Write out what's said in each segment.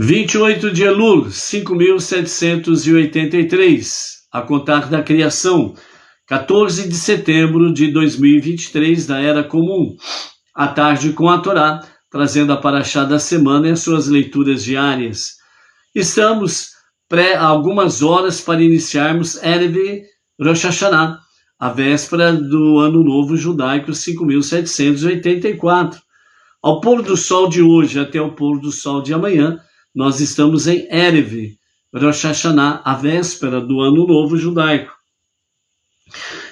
28 de Elul, 5.783, a contar da criação, 14 de setembro de 2023, da Era Comum, à tarde com a Torá, trazendo a Parashá da semana e as suas leituras diárias. Estamos algumas horas para iniciarmos Erev Rosh Hashanah, a véspera do Ano Novo Judaico 5.784. Ao pôr do sol de hoje até o pôr do sol de amanhã, nós estamos em Erev Rosh Hashanah, a véspera do Ano Novo Judaico.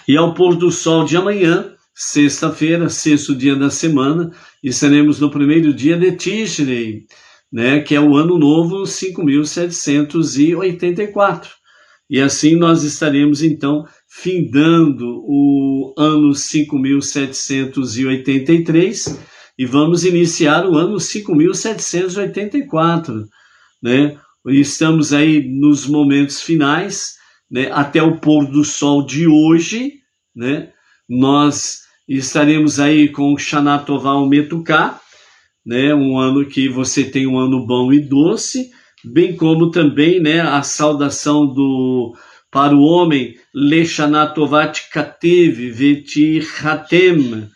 E ao pôr do sol de amanhã, sexta-feira, sexto dia da semana, estaremos no primeiro dia de Tishrei, que é o Ano Novo 5.784. E assim nós estaremos, então, findando o ano 5.783 e vamos iniciar o ano 5.784, Estamos aí nos momentos finais, até o pôr do sol de hoje, Nós estaremos aí com Shana Tová Umetuká, um ano que você tem um ano bom e doce, bem como também, a saudação para o homem, Le Shana Tová Tikatev Veti Hatem,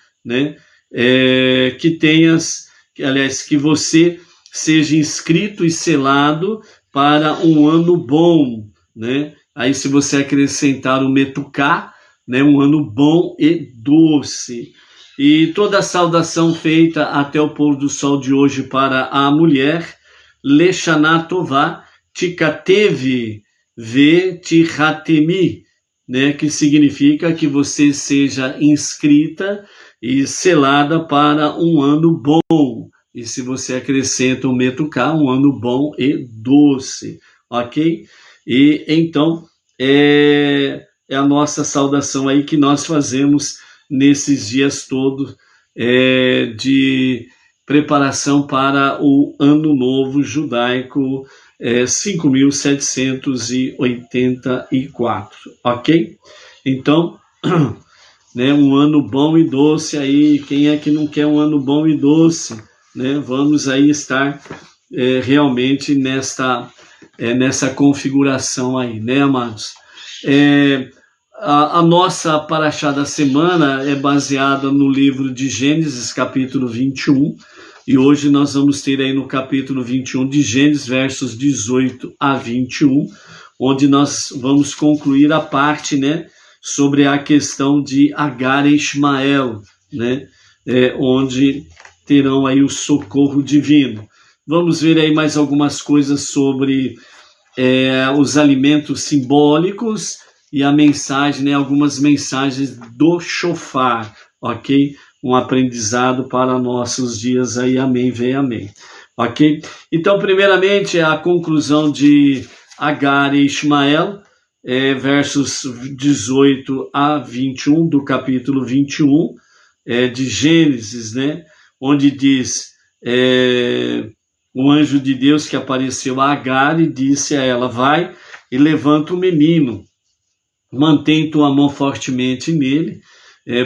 que você seja inscrito e selado para um ano bom, Aí se você acrescentar o Metuká, um ano bom e doce. E toda a saudação feita até o pôr do sol de hoje para a mulher, Le Shana Tová Tikatev Vetihatemi, que significa que você seja inscrita e selada para um ano bom. E se você acrescenta o Metuká, um ano bom e doce, ok? E então, é a nossa saudação aí que nós fazemos nesses dias todos de preparação para o Ano Novo Judaico 5.784, ok? Então, um ano bom e doce aí, quem é que não quer um ano bom e doce, Vamos aí estar realmente nessa configuração aí, amados? A nossa Parashá da semana é baseada no livro de Gênesis, capítulo 21, e hoje nós vamos ter aí no capítulo 21 de Gênesis, versos 18 a 21, onde nós vamos concluir a parte, sobre a questão de Agar e Ismael, onde terão aí o socorro divino. Vamos ver aí mais algumas coisas sobre os alimentos simbólicos e a mensagem, algumas mensagens do shofar, ok? Um aprendizado para nossos dias aí, amém, vem amém, ok? Então, primeiramente, a conclusão de Agar e Ismael, versos 18 a 21 do capítulo 21 de Gênesis, onde diz o anjo de Deus que apareceu a Agar e disse a ela: vai e levanta o menino, mantém tua mão fortemente nele,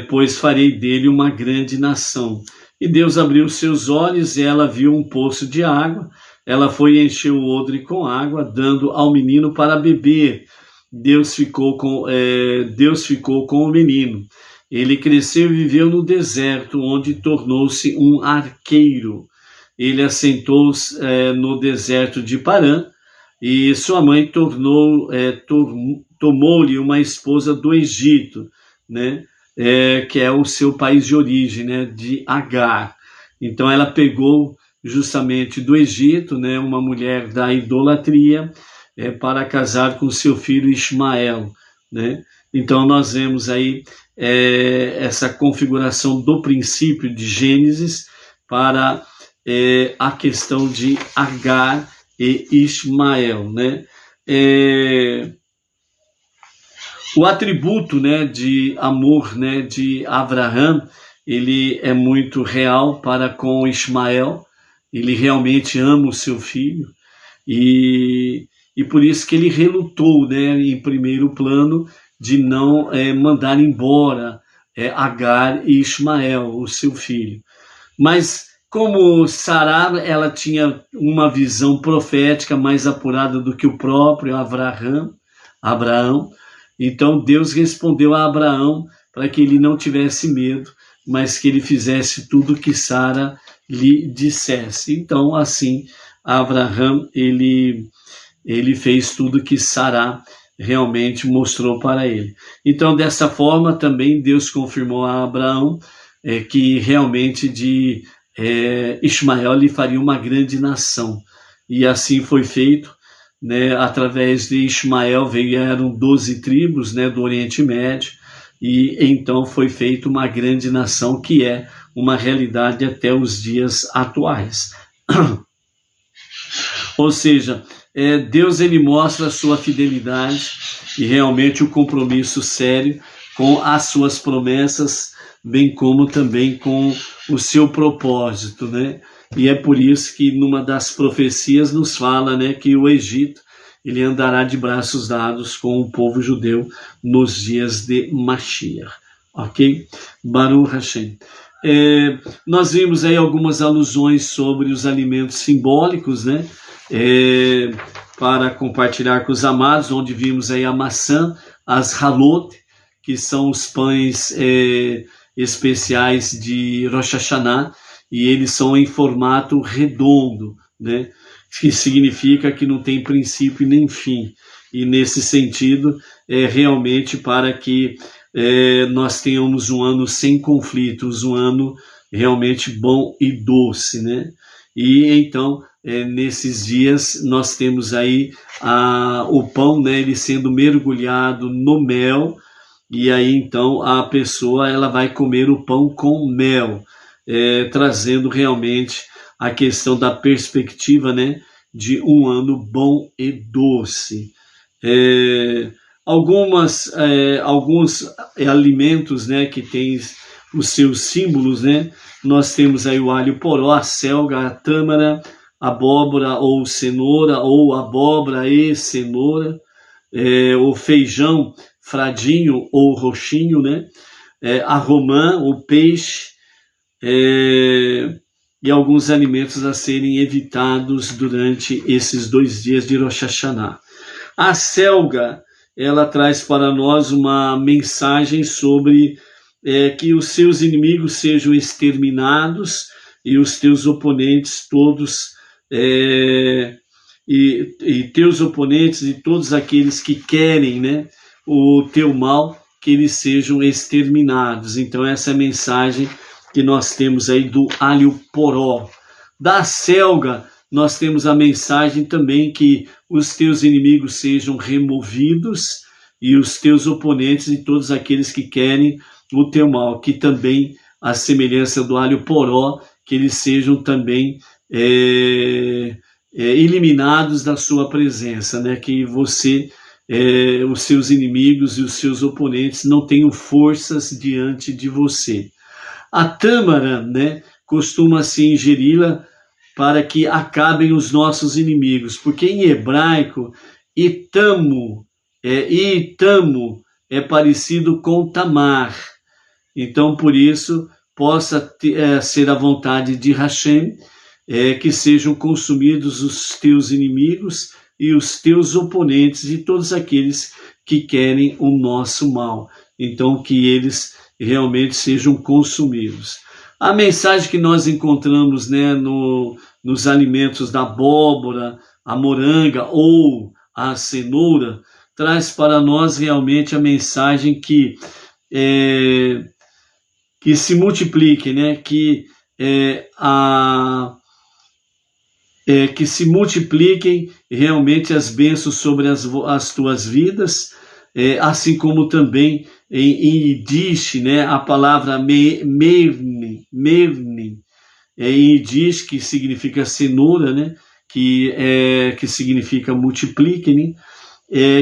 pois farei dele uma grande nação. E Deus abriu seus olhos e ela viu um poço de água. Ela foi e encheu o odre com água, dando ao menino para beber. Deus ficou com o menino. Ele cresceu e viveu no deserto, onde tornou-se um arqueiro. Ele assentou-se no deserto de Parã, e sua mãe tomou-lhe uma esposa do Egito, que é o seu país de origem, de Agar. Então ela pegou justamente do Egito, uma mulher da idolatria, para casar com seu filho Ismael, Então nós vemos aí essa configuração do princípio de Gênesis para a questão de Agar e Ismael, O atributo, de amor, de Abraão, ele é muito real para com Ismael. Ele realmente ama o seu filho e por isso que ele relutou, em primeiro plano, de não mandar embora Agar e Ismael, o seu filho. Mas Como Sará, ela tinha uma visão profética mais apurada do que o próprio Abraão. Então Deus respondeu a Abraão para que ele não tivesse medo, mas que ele fizesse tudo o que Sara lhe dissesse. Então, assim, Abraão, ele fez tudo que Sará realmente mostrou para ele. Então, dessa forma, também Deus confirmou a Abraão que realmente de Ismael lhe faria uma grande nação. E assim foi feito, né? Através de Ismael vieram 12 tribos, né, do Oriente Médio, e então foi feita uma grande nação que é uma realidade até os dias atuais. Ou seja, Deus ele mostra a sua fidelidade e realmente o compromisso sério com as suas promessas, bem como também com o seu propósito, né? E é por isso que numa das profecias nos fala, né, que o Egito ele andará de braços dados com o povo judeu nos dias de Mashiach, ok? Baruch Hashem. Nós vimos aí algumas alusões sobre os alimentos simbólicos, né? Para compartilhar com os amados, onde vimos aí a maçã, as halot, que são os pães especiais de Rosh Hashanah, e eles são em formato redondo, né? Que significa que não tem princípio nem fim. E nesse sentido, realmente para que nós tenhamos um ano sem conflitos, um ano realmente bom e doce, né? E então, nesses dias, nós temos aí o pão, né, ele sendo mergulhado no mel, e aí então a pessoa ela vai comer o pão com mel, trazendo realmente a questão da perspectiva, né, de um ano bom e doce. Alguns alimentos, né, que têm os seus símbolos, né? Nós temos aí o alho poró, a selga, a tâmara, abóbora ou cenoura, ou abóbora e cenoura, o feijão fradinho ou roxinho, né? A romã, o peixe, e alguns alimentos a serem evitados durante esses 2 dias de Rosh Hashanah. A selga, ela traz para nós uma mensagem sobre que os seus inimigos sejam exterminados e os teus oponentes todos, e teus oponentes e todos aqueles que querem, né, o teu mal, que eles sejam exterminados. Então essa é a mensagem que nós temos aí do alho poró. Da selga, nós temos a mensagem também que os teus inimigos sejam removidos e os teus oponentes e todos aqueles que querem o teu mal, que também, a semelhança do alho poró, que eles sejam também eliminados da sua presença, né? Que você, os seus inimigos e os seus oponentes não tenham forças diante de você. A tâmara, né, costuma-se ingeri-la para que acabem os nossos inimigos, porque em hebraico, itamo é parecido com tamar. Então, por isso, possa ser a vontade de Hashem, que sejam consumidos os teus inimigos e os teus oponentes e todos aqueles que querem o nosso mal. Então, que eles realmente sejam consumidos. A mensagem que nós encontramos, né, nos alimentos da abóbora, a moranga ou a cenoura, traz para nós realmente a mensagem que se multiplique, né, que se multipliquem realmente as bênçãos sobre as tuas vidas, assim como também em Yiddish, né, a palavra mevni, em Yiddish, que significa cenoura, né, que significa multiplique, né,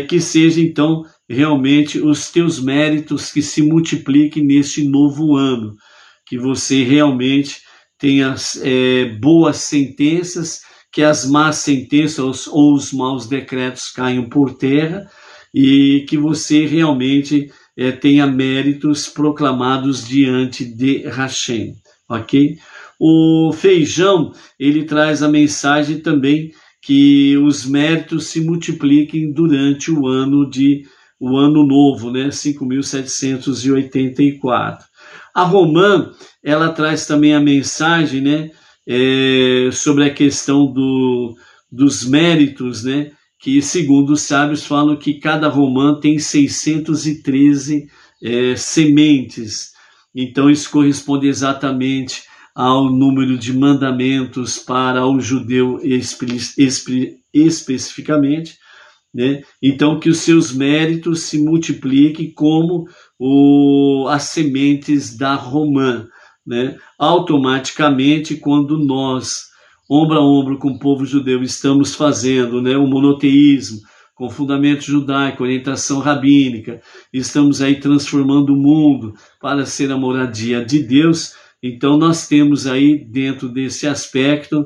que seja então realmente os teus méritos que se multipliquem neste novo ano, que você realmente tenha boas sentenças, que as más sentenças ou os maus decretos caiam por terra e que você realmente tenha méritos proclamados diante de Hashem, ok? O feijão, ele traz a mensagem também que os méritos se multipliquem durante o ano novo, né? 5.784. A romã, ela traz também a mensagem, né? Sobre a questão dos méritos, né? Que segundo os sábios falam que cada romã tem 613 sementes. Então isso corresponde exatamente ao número de mandamentos para o judeu especificamente, né? Então que os seus méritos se multipliquem como as sementes da romã, né? Automaticamente, quando nós, ombro a ombro com o povo judeu, estamos fazendo, né, o monoteísmo, com fundamento judaico, orientação rabínica, estamos aí transformando o mundo para ser a moradia de Deus. Então nós temos aí dentro desse aspecto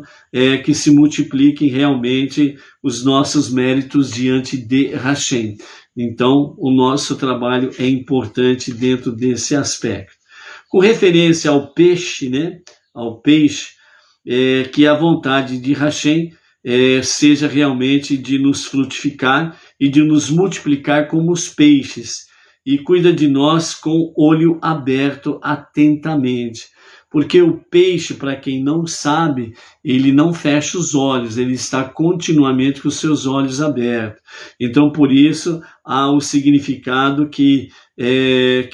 que se multipliquem realmente os nossos méritos diante de Hashem. Então o nosso trabalho é importante dentro desse aspecto. Com referência ao peixe, né? Ao peixe, que a vontade de Hashem seja realmente de nos frutificar e de nos multiplicar como os peixes, e cuida de nós com olho aberto atentamente. Porque o peixe, para quem não sabe, ele não fecha os olhos, ele está continuamente com os seus olhos abertos. Então, por isso, há o significado que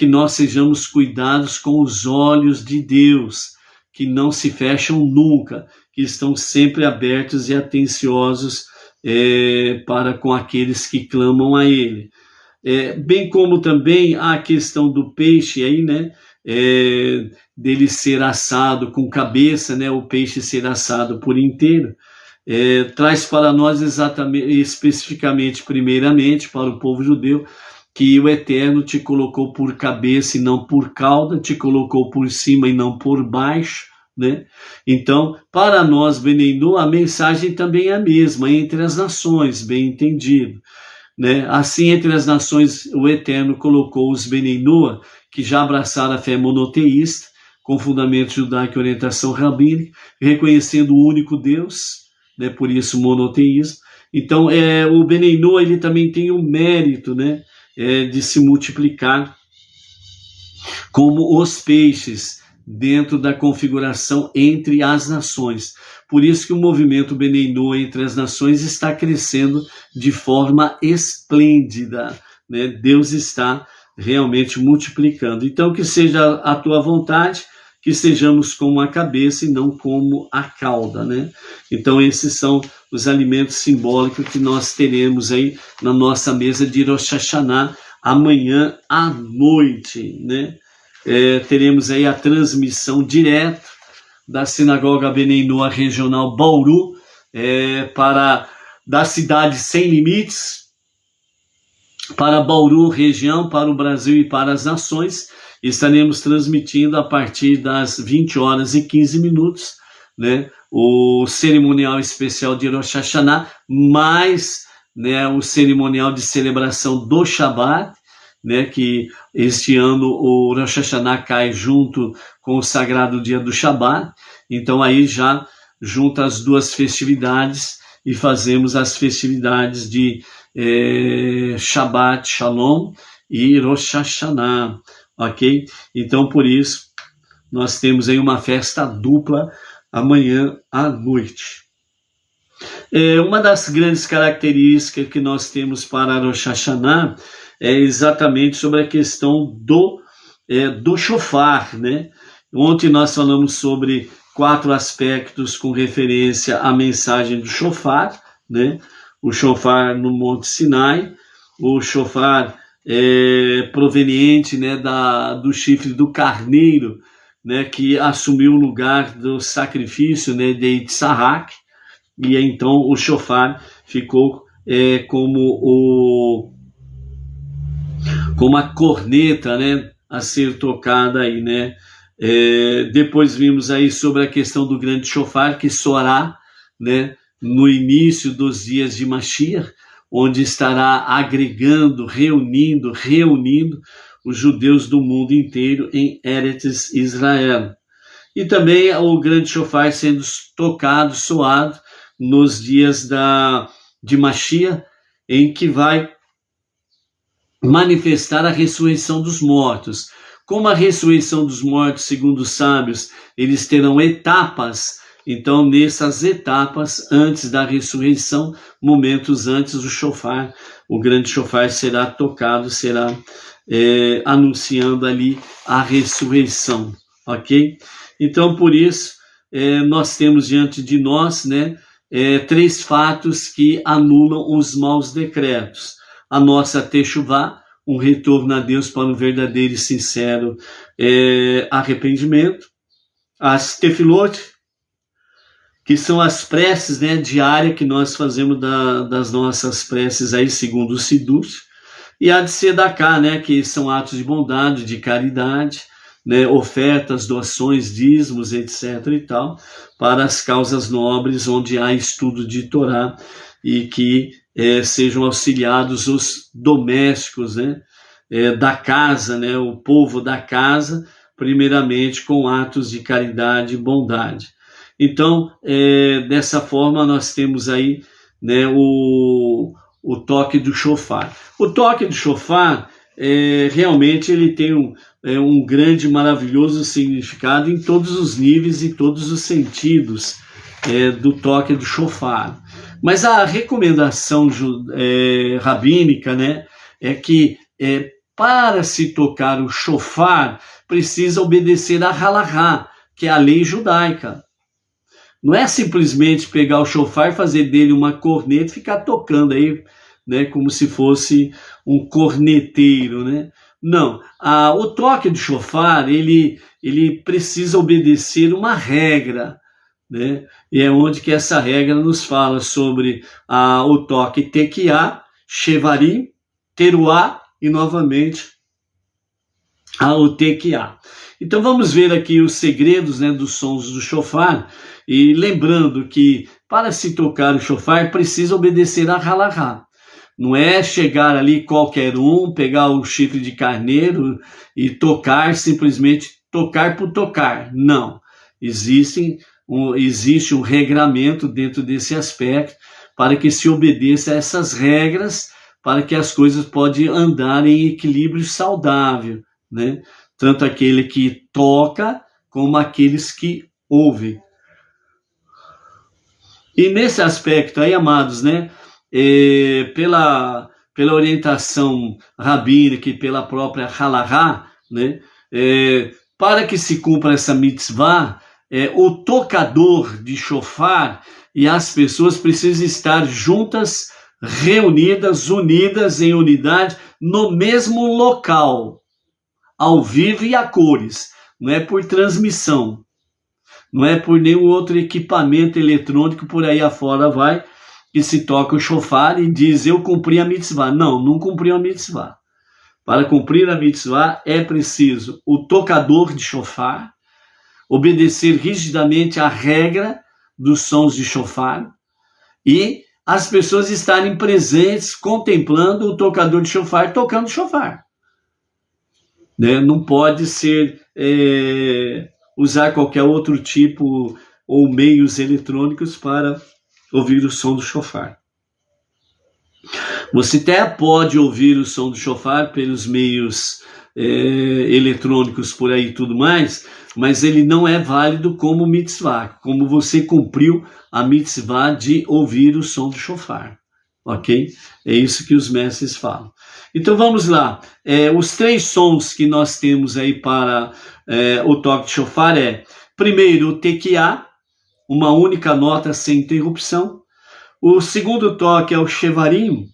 nós sejamos cuidados com os olhos de Deus, que não se fecham nunca, que estão sempre abertos e atenciosos para com aqueles que clamam a Ele. Bem como também a questão do peixe aí, né? Dele ser assado com cabeça, né? O peixe ser assado por inteiro, traz para nós exatamente, especificamente, primeiramente, para o povo judeu, que o Eterno te colocou por cabeça e não por cauda, te colocou por cima e não por baixo, né? Então, para nós, Bnei Noach, a mensagem também é a mesma, entre as nações, bem entendido, né? Assim, entre as nações, o Eterno colocou os Bnei Noach, que já abraçaram a fé monoteísta, com fundamento judaico e orientação rabínica, reconhecendo o único Deus, né? Por isso monoteísmo. Então, o Bnei Noach, ele também tem o mérito, né? De se multiplicar como os peixes dentro da configuração entre as nações. Por isso que o movimento Bnei Noach entre as nações está crescendo de forma esplêndida, né? Deus está realmente multiplicando. Então, que seja a tua vontade, que sejamos como a cabeça e não como a cauda, né? Então, esses são os alimentos simbólicos que nós teremos aí na nossa mesa de Rosh Hashanah amanhã à noite, né? Teremos aí a transmissão direta da Sinagoga Bnei Noach Regional Bauru, da cidade Sem Limites, para Bauru região, para o Brasil e para as nações. Estaremos transmitindo a partir das 20h15, né, o cerimonial especial de Rosh Hashanah, mais, né, o cerimonial de celebração do Shabat, né, que este ano o Rosh Hashanah cai junto com o sagrado dia do Shabat. Então aí já junta as duas festividades e fazemos as festividades de Shabbat Shalom e Rosh Hashanah, ok? Então por isso nós temos aí uma festa dupla amanhã à noite. Uma das grandes características que nós temos para Rosh Hashanah é exatamente sobre a questão do shofar, né? Ontem nós falamos sobre 4 aspectos com referência à mensagem do shofar, né? O shofar no Monte Sinai, o shofar proveniente, né, do chifre do carneiro, né, que assumiu o lugar do sacrifício, né, de Yitzhak, e então o shofar ficou como a corneta, né, a ser tocada aí, né? Depois vimos aí sobre a questão do grande shofar que soará, né, no início dos dias de Mashiach, onde estará agregando, reunindo os judeus do mundo inteiro em Eretz Israel. e também o grande chofar sendo tocado, soado, nos dias de Mashiach, em que vai manifestar a ressurreição dos mortos. Como a ressurreição dos mortos, segundo os sábios, eles terão etapas, então nessas etapas, antes da ressurreição, momentos antes, o grande chofar será tocado, será anunciando ali a ressurreição, ok? Então, por isso, nós temos diante de nós, né, 3 fatos que anulam os maus decretos. A nossa techuvá, um retorno a Deus para um verdadeiro e sincero arrependimento. As tefilot, que são as preces, né, diárias que nós fazemos das nossas preces aí, segundo o Siduch. E a de Sedaká, né, que são atos de bondade, de caridade, né, ofertas, doações, dízimos, etc. e tal, para as causas nobres, onde há estudo de Torá, e que sejam auxiliados os domésticos, né, da casa, né, o povo da casa, primeiramente com atos de caridade e bondade. Então, dessa forma, nós temos aí, né, o toque do shofar. O toque do shofar, realmente, ele tem um grande, maravilhoso significado em todos os níveis e todos os sentidos do toque do shofar. Mas a recomendação rabínica, né, é que para se tocar o shofar, precisa obedecer a halahá, que é a lei judaica. Não é simplesmente pegar o shofar e fazer dele uma corneta e ficar tocando aí, né, como se fosse um corneteiro, né? Não, o toque do shofar, ele precisa obedecer uma regra, né? E é onde que essa regra nos fala sobre o toque tequiá, shevarim, teruá e novamente o tequiá. Então vamos ver aqui os segredos, né, dos sons do shofar, e lembrando que para se tocar o shofar precisa obedecer a halahá. Não é chegar ali qualquer um, pegar o chifre de carneiro e tocar, simplesmente tocar por tocar. Não. Existe um regramento dentro desse aspecto para que se obedeça a essas regras, para que as coisas possam andar em equilíbrio saudável, né? Tanto aquele que toca, como aqueles que ouvem. E nesse aspecto aí, amados, né, pela orientação rabínica e pela própria halahá, né, para que se cumpra essa mitzvah, o tocador de shofar e as pessoas precisam estar juntas, reunidas, unidas em unidade, no mesmo local, ao vivo e a cores. Não é por transmissão, não é por nenhum outro equipamento eletrônico por aí afora vai, que se toca o shofar e diz, eu cumpri a mitzvah. Não, não cumpriu a mitzvah. Para cumprir a mitzvah é preciso o tocador de shofar obedecer rigidamente a regra dos sons de shofar e as pessoas estarem presentes contemplando o tocador de shofar tocando shofar. Né? Não pode ser usar qualquer outro tipo ou meios eletrônicos para ouvir o som do shofar. Você até pode ouvir o som do shofar pelos meios eletrônicos por aí e tudo mais, mas ele não é válido como mitzvah, como você cumpriu a mitzvah de ouvir o som do shofar. Ok? É isso que os mestres falam. Então vamos lá. Os 3 sons que nós temos aí para o toque de shofar primeiro, o tequiá, uma única nota sem interrupção. O segundo toque é o shevarim,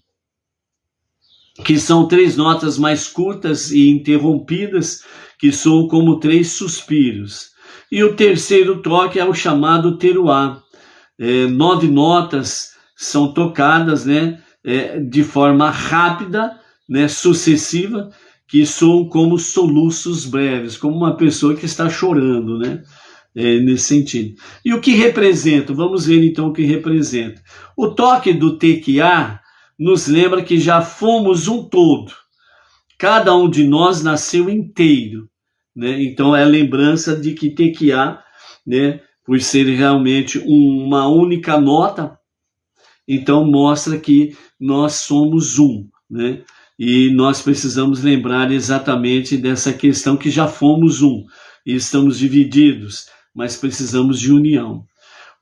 que são 3 notas mais curtas e interrompidas, que soam como 3 suspiros. E o terceiro toque é o chamado teruá. 9 notas são tocadas, né, de forma rápida, né, sucessiva, que soam como soluços breves, como uma pessoa que está chorando, né, nesse sentido. E o que representa? Vamos ver então o que representa. O toque do tequiá nos lembra que já fomos um todo. Cada um de nós nasceu inteiro, né? Então é a lembrança de que tequiá né? Por ser realmente uma única nota, então mostra que nós somos um, né? E nós precisamos lembrar exatamente dessa questão que já fomos um e estamos divididos, mas precisamos de união.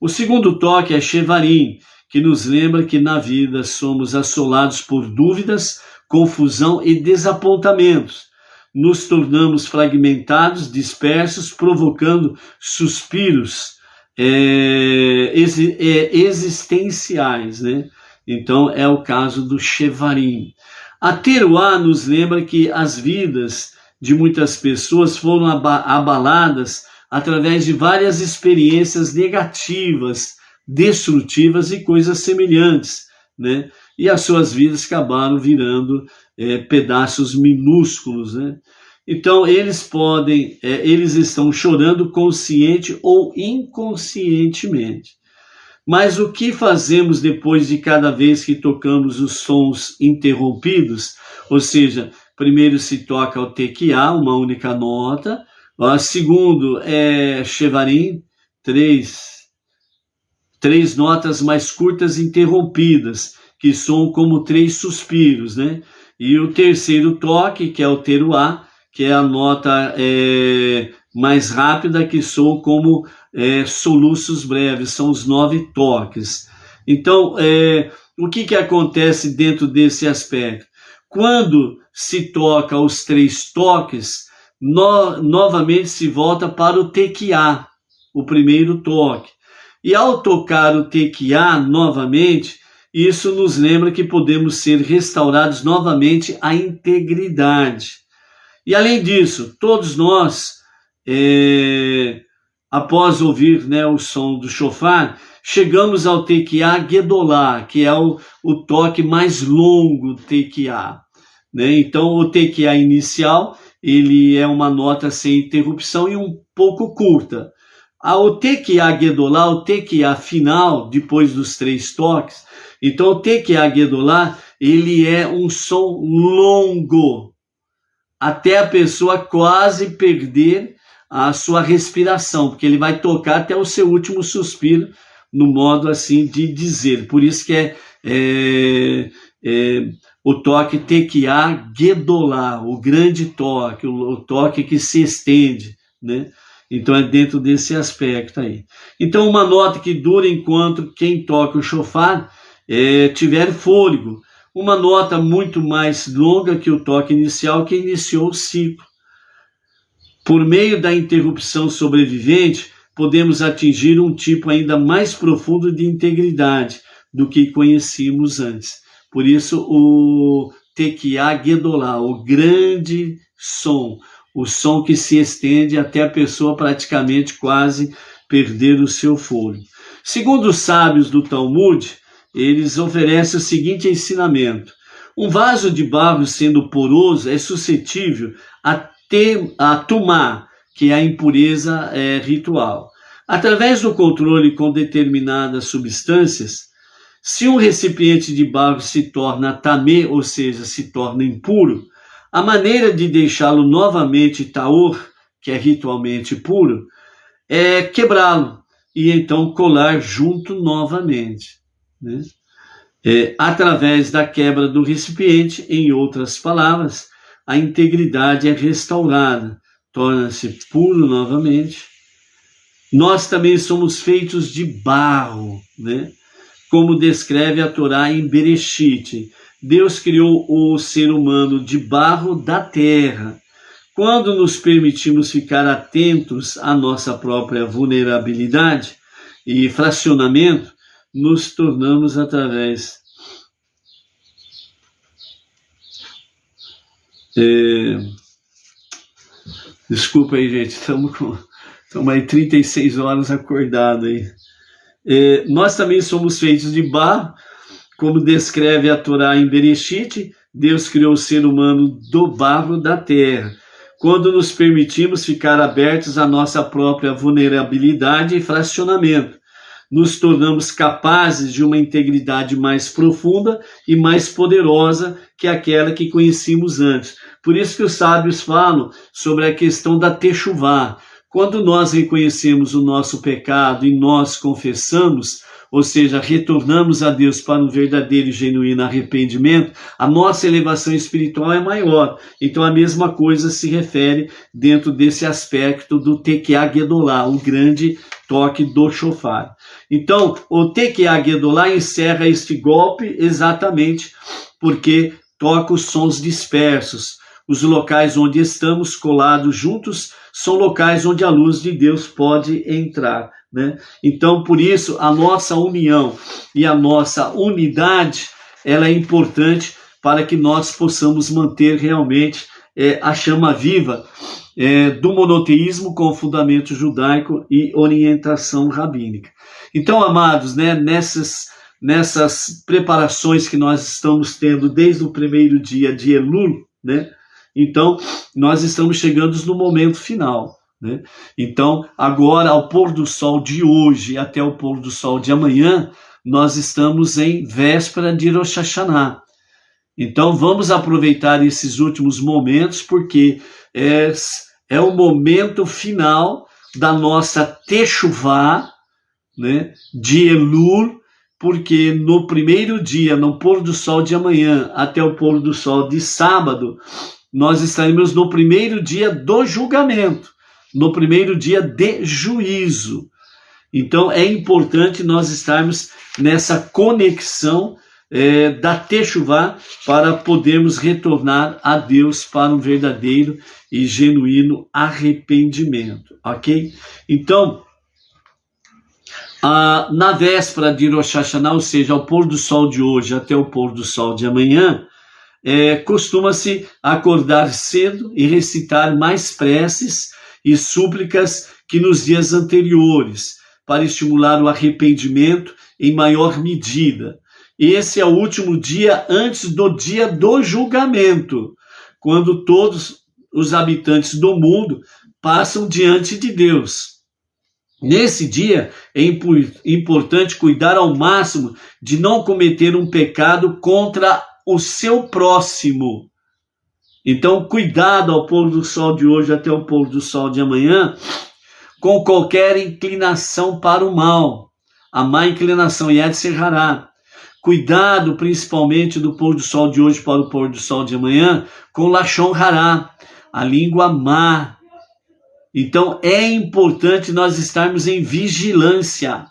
O segundo toque é Shevarim, que nos lembra que na vida somos assolados por dúvidas, confusão e desapontamentos. Nos tornamos fragmentados, dispersos, provocando suspiros existenciais, né? Então é o caso do Shevarim. A Teruá nos lembra que as vidas de muitas pessoas foram abaladas através de várias experiências negativas, destrutivas e coisas semelhantes, né? E as suas vidas acabaram virando pedaços minúsculos, né? Então eles estão chorando consciente ou inconscientemente. Mas o que fazemos depois de cada vez que tocamos os sons interrompidos? Ou seja, primeiro se toca o tequiá, uma única nota. Segundo é Shevarim, três notas mais curtas interrompidas, que soam como 3 suspiros, né? E o terceiro toque, que é o teruá, que é a nota mais rápida, que soa como soluços breves, são os 9 toques. Então, o que acontece dentro desse aspecto? Quando se toca os 3 toques, novamente se volta para o tequiá, o primeiro toque. E ao tocar o tequiá novamente, isso nos lembra que podemos ser restaurados novamente à integridade. E além disso, todos nós, após ouvir, né, o som do shofar, chegamos ao tequiá Gedolá, que é o toque mais longo do tequiá, né? Então o tequiá inicial, ele é uma nota sem interrupção e um pouco curta. O tequiá Gedolá, o tequiá final, depois dos 3 toques, então o tequiá Gedolá, ele é um som longo, até a pessoa quase perder a sua respiração, porque ele vai tocar até o seu último suspiro, no modo assim de dizer. Por isso que o toque tequiá Gedolá, o grande toque, o toque que se estende, né? Então é dentro desse aspecto aí. Então uma nota que dura enquanto quem toca o shofar tiver fôlego. Uma nota muito mais longa que o toque inicial, que iniciou o ciclo. Por meio da interrupção sobrevivente, podemos atingir um tipo ainda mais profundo de integridade do que conhecíamos antes. Por isso, o tequiá Gedolá, o grande som, o som que se estende até a pessoa praticamente quase perder o seu fôlego. Segundo os sábios do Talmud, eles oferecem o seguinte ensinamento: um vaso de barro, sendo poroso, é suscetível a tumá, que é a impureza ritual. Através do controle com determinadas substâncias, se um recipiente de barro se torna tamê, ou seja, se torna impuro, a maneira de deixá-lo novamente taor, que é ritualmente puro, é quebrá-lo e então colar junto novamente, né? Através da quebra do recipiente, em outras palavras, a integridade é restaurada, torna-se puro novamente. Nós também somos feitos de barro, né? Como descreve a Torá em Bereshit. Deus criou o ser humano de barro da terra. Quando nos permitimos ficar atentos à nossa própria vulnerabilidade e fracionamento, nos tornamos através desculpa aí, gente, estamos aí 36 horas acordados aí. Nós também somos feitos de barro, como descreve a Torá em Bereshit. Deus criou o ser humano do barro da terra. Quando nos permitimos ficar abertos à nossa própria vulnerabilidade e fracionamento, nos tornamos capazes de uma integridade mais profunda e mais poderosa que aquela que conhecíamos antes. Por isso que os sábios falam sobre a questão da techuvá. Quando nós reconhecemos o nosso pecado e nós confessamos, ou seja, retornamos a Deus para um verdadeiro e genuíno arrependimento, a nossa elevação espiritual é maior. Então a mesma coisa se refere dentro desse aspecto do Tekiá Gedolá, o grande toque do shofar. Então o Tekiá Gedolá encerra este golpe exatamente porque toca os sons dispersos. Os locais onde estamos colados juntos são locais onde a luz de Deus pode entrar, né? Então, por isso, a nossa união e a nossa unidade, ela é importante para que nós possamos manter realmente a chama viva do monoteísmo com fundamento judaico e orientação rabínica. Então, amados, né, nessas preparações que nós estamos tendo desde o primeiro dia de Elul, né? Então, nós estamos chegando no momento final, né? Então, agora, ao pôr do sol de hoje até o pôr do sol de amanhã, nós estamos em véspera de Rosh Hashanah. Então, vamos aproveitar esses últimos momentos, porque é o momento final da nossa Teshuvá, né, de Elul, porque no primeiro dia, no pôr do sol de amanhã até o pôr do sol de sábado, nós estaremos no primeiro dia do julgamento, no primeiro dia de juízo. Então é importante nós estarmos nessa conexão da Teshuvá para podermos retornar a Deus para um verdadeiro e genuíno arrependimento, ok? Então, na véspera de Rosh Hashanah, ou seja, ao pôr do sol de hoje até o pôr do sol de amanhã, costuma-se acordar cedo e recitar mais preces e súplicas que nos dias anteriores, para estimular o arrependimento em maior medida. Esse é o último dia antes do dia do julgamento, quando todos os habitantes do mundo passam diante de Deus. Nesse dia é importante cuidar ao máximo de não cometer um pecado contra o seu próximo. Então, cuidado ao pôr do sol de hoje até o pôr do sol de amanhã, com qualquer inclinação para o mal, a má inclinação, Yetzer Hará. Cuidado, principalmente do pôr do sol de hoje para o pôr do sol de amanhã, com Lashon Hará, a língua má. Então, é importante nós estarmos em vigilância,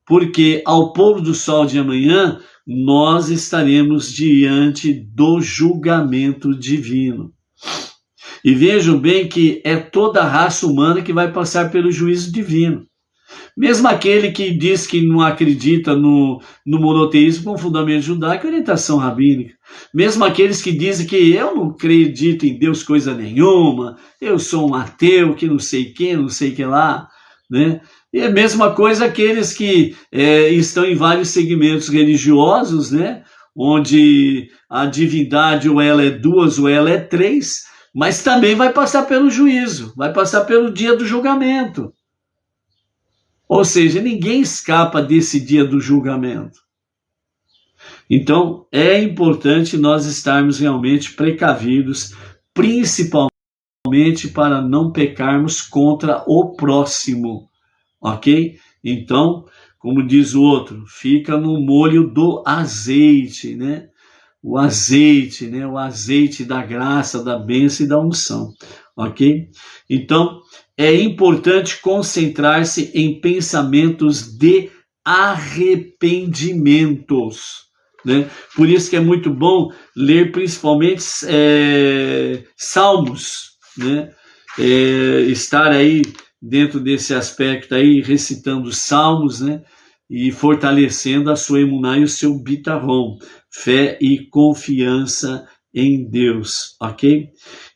porque ao pôr do sol de amanhã, nós estaremos diante do julgamento divino. E vejam bem que é toda a raça humana que vai passar pelo juízo divino. Mesmo aquele que diz que não acredita no monoteísmo com fundamento judaico e orientação rabínica. Mesmo aqueles que dizem que eu não acredito em Deus coisa nenhuma, eu sou um ateu, que não sei quem, não sei que lá, né? E a mesma coisa aqueles que estão em vários segmentos religiosos, né? Onde a divindade ou ela é duas ou ela é três, mas também vai passar pelo juízo, vai passar pelo dia do julgamento. Ou seja, ninguém escapa desse dia do julgamento. Então, é importante nós estarmos realmente precavidos, principalmente para não pecarmos contra o próximo. Ok? Então, como diz o outro, fica no molho do azeite, né? O azeite, né? O azeite da graça, da bênção e da unção. Ok? Então, é importante concentrar-se em pensamentos de arrependimentos, né? Por isso que é muito bom ler principalmente Salmos, né? Estar aí dentro desse aspecto aí, recitando salmos, né? E fortalecendo a sua emuná e o seu bitarrom, fé e confiança em Deus, ok?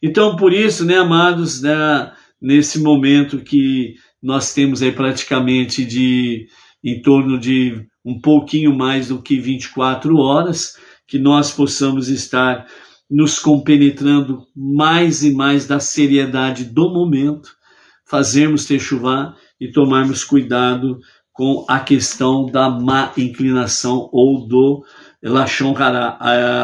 Então, por isso, né, amados, né, nesse momento que nós temos aí praticamente em torno de um pouquinho mais do que 24 horas, que nós possamos estar nos compenetrando mais e mais da seriedade do momento, fazermos techuvá e tomarmos cuidado com a questão da má inclinação ou do Lashon Hará,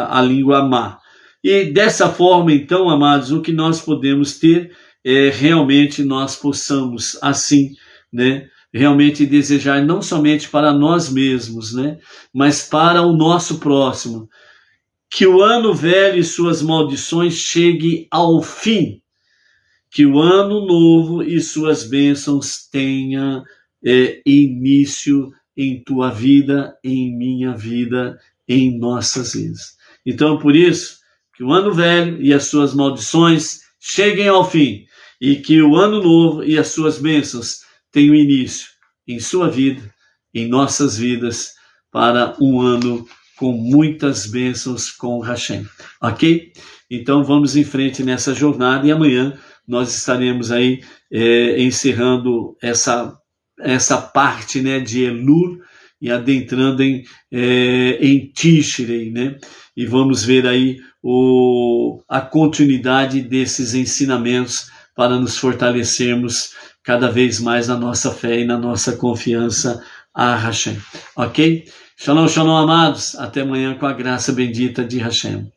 a língua má. E dessa forma, então, amados, o que nós podemos ter realmente nós possamos, assim, né, realmente desejar não somente para nós mesmos, né, mas para o nosso próximo, que o ano velho e suas maldições cheguem ao fim, que o ano novo e suas bênçãos tenham início em tua vida, em minha vida, em nossas vidas. Então, por isso, que o ano velho e as suas maldições cheguem ao fim, e que o ano novo e as suas bênçãos tenham início em sua vida, em nossas vidas, para um ano com muitas bênçãos com Hashem. Ok? Então vamos em frente nessa jornada, e amanhã nós estaremos aí encerrando essa parte, né, de Elul, e adentrando em Tishrei, né? E vamos ver aí a continuidade desses ensinamentos para nos fortalecermos cada vez mais na nossa fé e na nossa confiança a Hashem. Ok? Shalom, shalom, amados. Até amanhã com a graça bendita de Hashem.